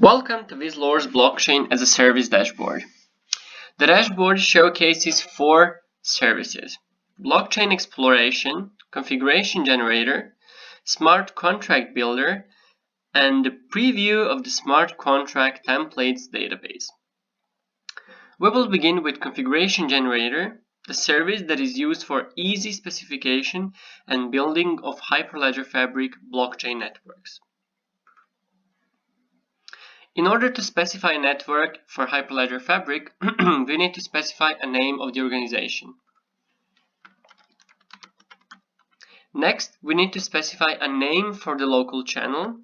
Welcome to VizLore's Blockchain as a Service dashboard. The dashboard showcases 4 services: Blockchain Exploration, Configuration Generator, Smart Contract Builder, and the preview of the Smart Contract Templates database. We will begin with Configuration Generator, the service that is used for easy specification and building of Hyperledger Fabric blockchain networks. In order to specify a network for Hyperledger Fabric, we need to specify a name of the organization. Next, we need to specify a name for the local channel.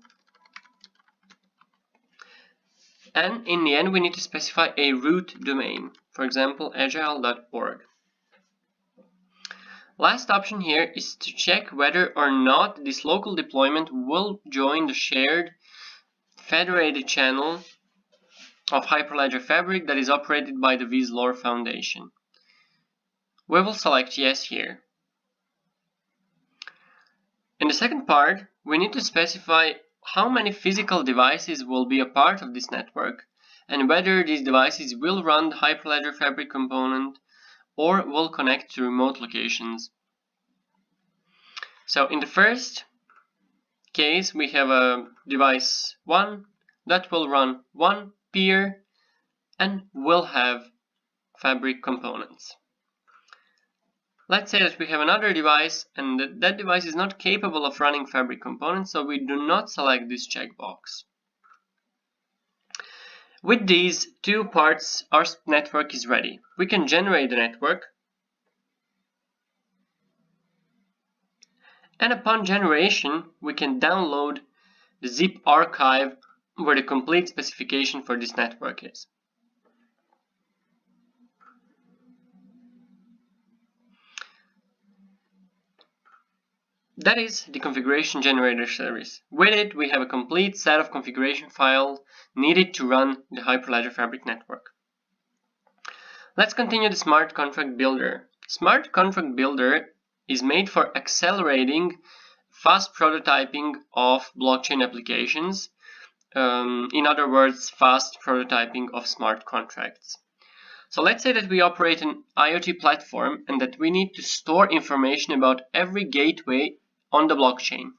And in the end, we need to specify a root domain, for example, agile.org. Last option here is to check whether or not this local deployment will join the shared federated channel of Hyperledger Fabric that is operated by the VizLore Foundation. We will select yes here. In the second part, we need to specify how many physical devices will be a part of this network and whether these devices will run the Hyperledger Fabric component or will connect to remote locations. So in the first case, we have a device 1 that will run one peer and will have Fabric components. Let's say that we have another device and that device is not capable of running Fabric components, so we do not select this checkbox. With these 2 parts, our network is ready. We can generate the network, and upon generation, we can download the zip archive where the complete specification for this network is. That is the configuration generator service. With it, we have a complete set of configuration files needed to run the Hyperledger Fabric network. Let's continue the Smart Contract Builder. Smart Contract Builder is made for accelerating fast prototyping of blockchain applications. In other words, fast prototyping of smart contracts. So let's say that we operate an IoT platform and that we need to store information about every gateway on the blockchain.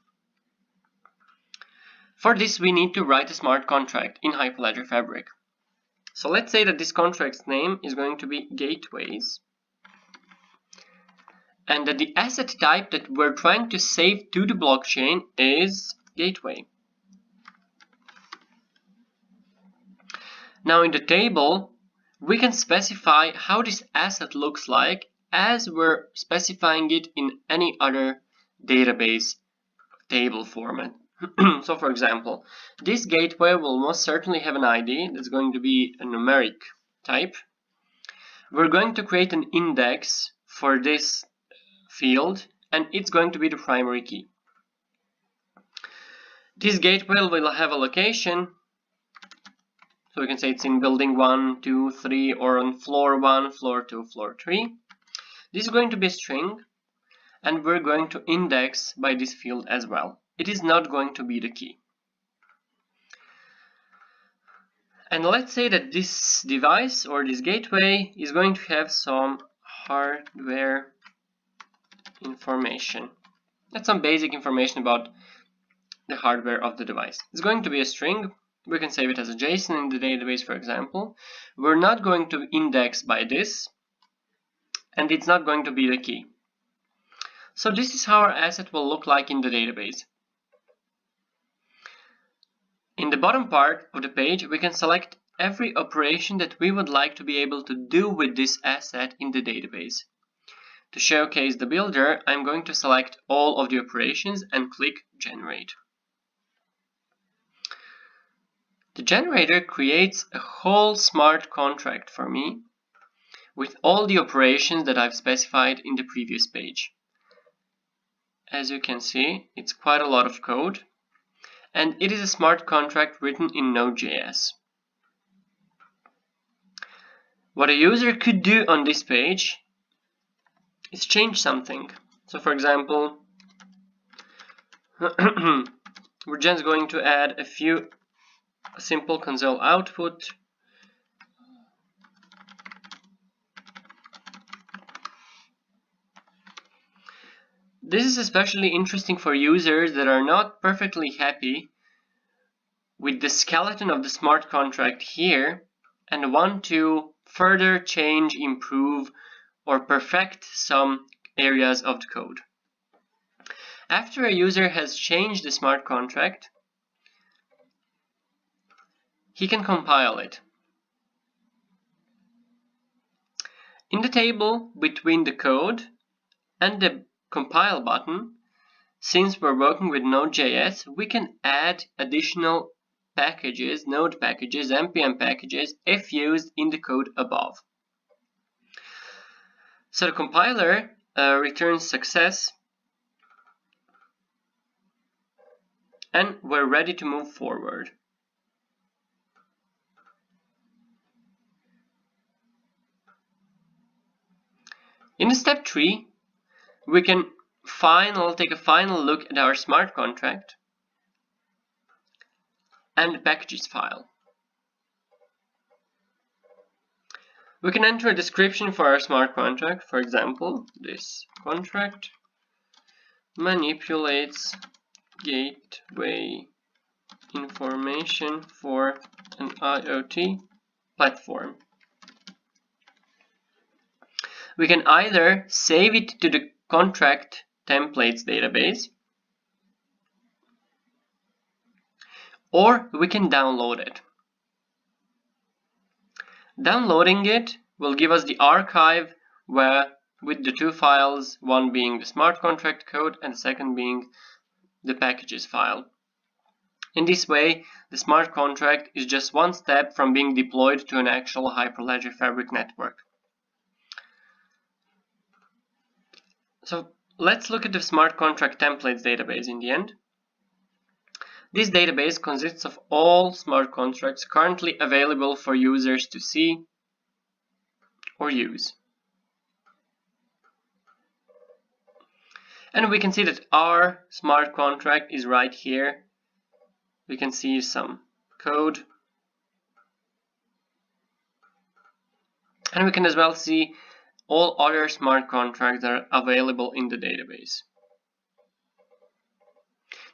For this, we need to write a smart contract in Hyperledger Fabric. So let's say that this contract's name is going to be gateways, and that the asset type that we're trying to save to the blockchain is gateway. Now in the table, we can specify how this asset looks like as we're specifying it in any other database table format. So for example, this gateway will most certainly have an ID that's going to be a numeric type. We're going to create an index for this field, and it's going to be the primary key. This gateway will have a location. So we can say it's in building 1, 2, 3, or on floor 1, floor 2, floor 3. This is going to be a string, and we're going to index by this field as well. It is not going to be the key. And let's say that this device or this gateway is going to have some hardware information. That's some basic information about the hardware of the device. It's going to be a string. We can save it as a JSON in the database, for example. We're not going to index by this, and it's not going to be the key. So this is how our asset will look like in the database. In the bottom part of the page, we can select every operation that we would like to be able to do with this asset in the database. To showcase the builder, I'm going to select all of the operations and click Generate. The generator creates a whole smart contract for me with all the operations that I've specified in the previous page. As you can see, it's quite a lot of code, and it is a smart contract written in Node.js. What a user could do on this page is change something. So for example, we're just going to add a few a simple console output. This is especially interesting for users that are not perfectly happy with the skeleton of the smart contract here and want to further change, improve, or perfect some areas of the code. After a user has changed the smart contract, he can compile it. In the table between the code and the compile button, since we're working with Node.js, we can add additional packages, node packages, npm packages, if used in the code above. So the compiler returns success, and we're ready to move forward. In step 3, we can take a final look at our smart contract and the packages file. We can enter a description for our smart contract. For example, this contract manipulates gateway information for an IoT platform. We can either save it to the contract templates database, or we can download it. Downloading it will give us the archive with the two files, one being the smart contract code and the second being the packages file. In this way, the smart contract is just one step from being deployed to an actual Hyperledger Fabric network. So let's look at the smart contract templates database in the end. This database consists of all smart contracts currently available for users to see or use. And we can see that our smart contract is right here. We can see some code. And we can as well see all other smart contracts that are available in the database.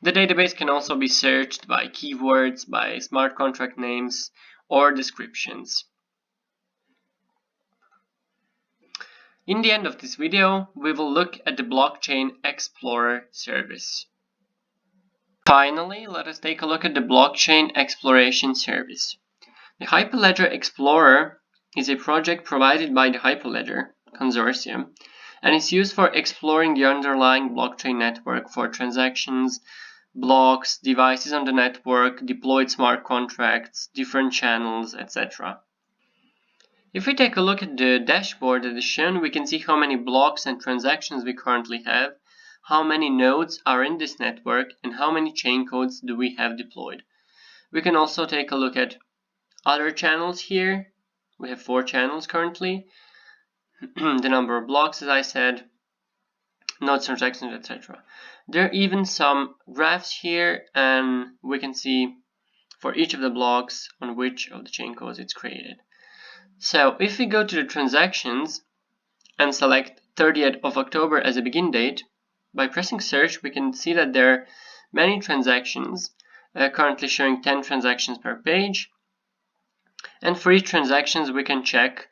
The database can also be searched by keywords, by smart contract names, or descriptions. In the end of this video, we will look at the Blockchain Explorer service. Finally, let us take a look at the Blockchain Exploration service. The Hyperledger Explorer is a project provided by the Hyperledger Consortium, and is used for exploring the underlying blockchain network for transactions, blocks, devices on the network, deployed smart contracts, different channels, etc. If we take a look at the dashboard that is shown, we can see how many blocks and transactions we currently have, how many nodes are in this network, and how many chain codes do we have deployed. We can also take a look at other channels here. We have 4 channels currently, the number of blocks, as I said, nodes, transactions, etc. There are even some graphs here, and we can see for each of the blocks on which of the chain codes it's created. So if we go to the transactions and select 30th of October as a begin date, by pressing search we can see that there are many transactions, currently showing 10 transactions per page, and for each transactions we can check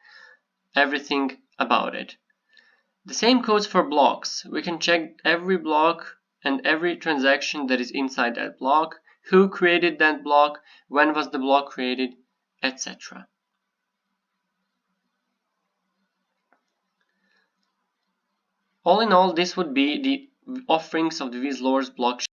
everything about it. The same goes for blocks. We can check every block and every transaction that is inside that block, who created that block, when was the block created, etc. All in all, this would be the offerings of the VizLore's blockchain.